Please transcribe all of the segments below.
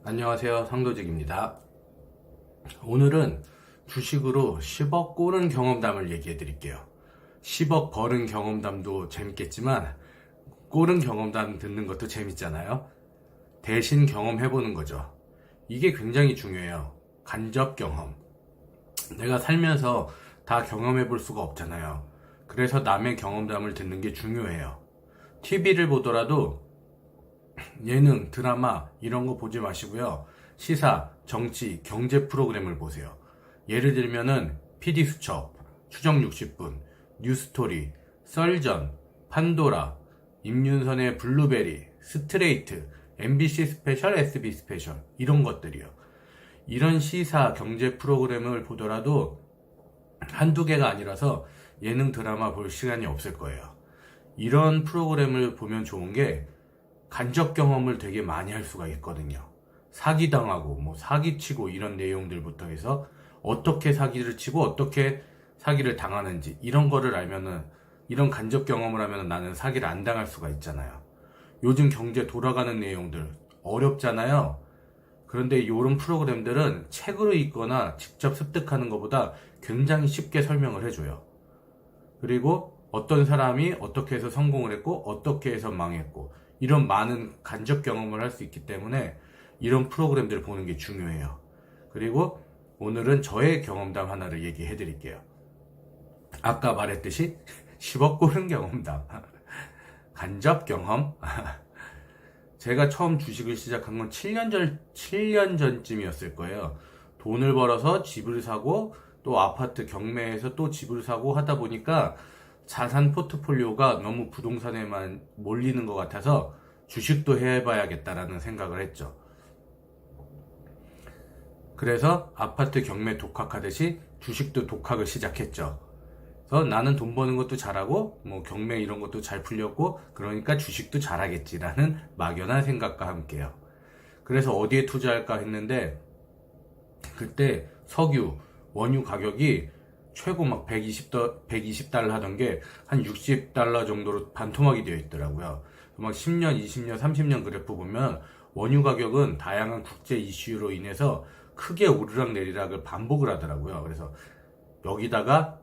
안녕하세요, 상도직입니다. 오늘은 주식으로 10억 꼬는 경험담을 얘기해 드릴게요. 10억 버는 경험담도 재밌겠지만 꼬는 경험담 듣는 것도 재밌잖아요. 대신 경험해보는 거죠. 이게 굉장히 중요해요. 간접 경험. 내가 살면서 다 경험해볼 수가 없잖아요. 그래서 남의 경험담을 듣는 게 중요해요. TV를 보더라도 예능, 드라마 이런 거 보지 마시고요. 시사, 정치, 경제 프로그램을 보세요. 예를 들면은 PD수첩, 추정 60분, 뉴스토리, 썰전, 판도라, 임윤선의 블루베리, 스트레이트, MBC 스페셜, SB 스페셜 이런 것들이요. 이런 시사, 경제 프로그램을 보더라도 한두 개가 아니라서 예능, 드라마 볼 시간이 없을 거예요. 이런 프로그램을 보면 좋은 게 간접 경험을 되게 많이 할 수가 있거든요. 사기당하고 사기치고 이런 내용들부터 해서 어떻게 사기를 치고 어떻게 사기를 당하는지 이런 거를 알면은, 이런 간접 경험을 하면 나는 사기를 안 당할 수가 있잖아요. 요즘 경제 돌아가는 내용들 어렵잖아요. 그런데 이런 프로그램들은 책으로 읽거나 직접 습득하는 것보다 굉장히 쉽게 설명을 해줘요. 그리고 어떤 사람이 어떻게 해서 성공을 했고 어떻게 해서 망했고 이런 많은 간접 경험을 할 수 있기 때문에 이런 프로그램들을 보는 게 중요해요. 그리고 오늘은 저의 경험담 하나를 얘기해 드릴게요. 아까 말했듯이 10억 꼬른 경험담. 간접 경험. 제가 처음 주식을 시작한 건 7년 전쯤이었을 거예요. 돈을 벌어서 집을 사고 또 아파트 경매에서 또 집을 사고 하다 보니까 자산 포트폴리오가 너무 부동산에만 몰리는 것 같아서 주식도 해봐야겠다라는 생각을 했죠. 그래서 아파트 경매 독학하듯이 주식도 독학을 시작했죠. 그래서 나는 돈 버는 것도 잘하고 경매 이런 것도 잘 풀렸고 그러니까 주식도 잘하겠지라는 막연한 생각과 함께요. 그래서 어디에 투자할까 했는데 그때 석유, 원유 가격이 최고 120달러 하던 게 한 60달러 정도로 반토막이 되어 있더라고요. 10년, 20년, 30년 그래프 보면 원유 가격은 다양한 국제 이슈로 인해서 크게 오르락 내리락을 반복을 하더라고요. 그래서 여기다가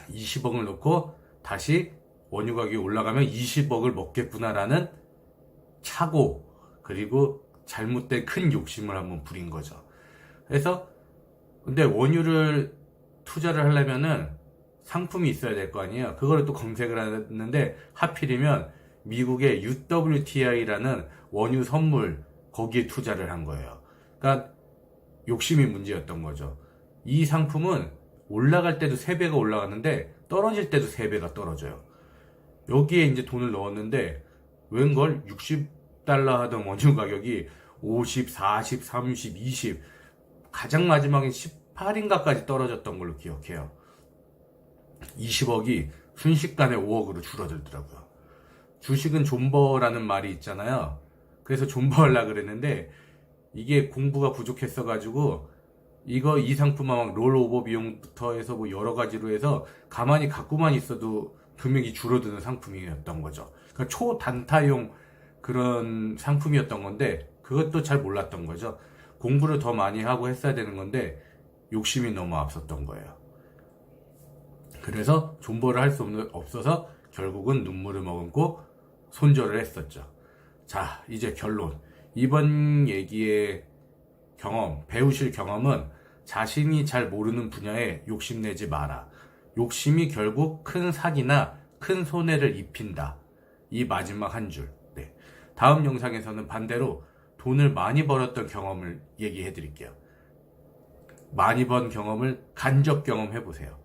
20억을 넣고 다시 원유 가격이 올라가면 20억을 먹겠구나라는 착오, 그리고 잘못된 큰 욕심을 한번 부린 거죠. 그래서 근데 원유를 투자를 하려면은 상품이 있어야 될 거 아니에요. 그거를 또 검색을 했는데 하필이면 미국의 UWTI라는 원유 선물 거기에 투자를 한 거예요. 그러니까 욕심이 문제였던 거죠. 이 상품은 올라갈 때도 3배가 올라가는데 떨어질 때도 3배가 떨어져요. 여기에 이제 돈을 넣었는데 웬걸 60달러 하던 원유 가격이 50, 40, 30, 20 가장 마지막엔 18인가까지 떨어졌던 걸로 기억해요. 20억이 순식간에 5억으로 줄어들더라고요. 주식은 존버라는 말이 있잖아요. 그래서 존버하려고 그랬는데 이게 공부가 부족했어가지고 이 상품만 롤오버 비용부터 해서 여러 가지로 해서 가만히 갖고만 있어도 금액이 줄어드는 상품이었던 거죠. 그러니까 초단타용 그런 상품이었던 건데 그것도 잘 몰랐던 거죠. 공부를 더 많이 하고 했어야 되는 건데 욕심이 너무 앞섰던 거예요. 그래서 존버를 할 수 없어서 결국은 눈물을 머금고 손절을 했었죠. 자, 이제 결론. 이번 얘기의 경험, 배우실 경험은 자신이 잘 모르는 분야에 욕심내지 마라. 욕심이 결국 큰 사기나 큰 손해를 입힌다. 이 마지막 한 줄. 네. 다음 영상에서는 반대로 돈을 많이 벌었던 경험을 얘기해 드릴게요. 많이 번 경험을 간접 경험해 보세요.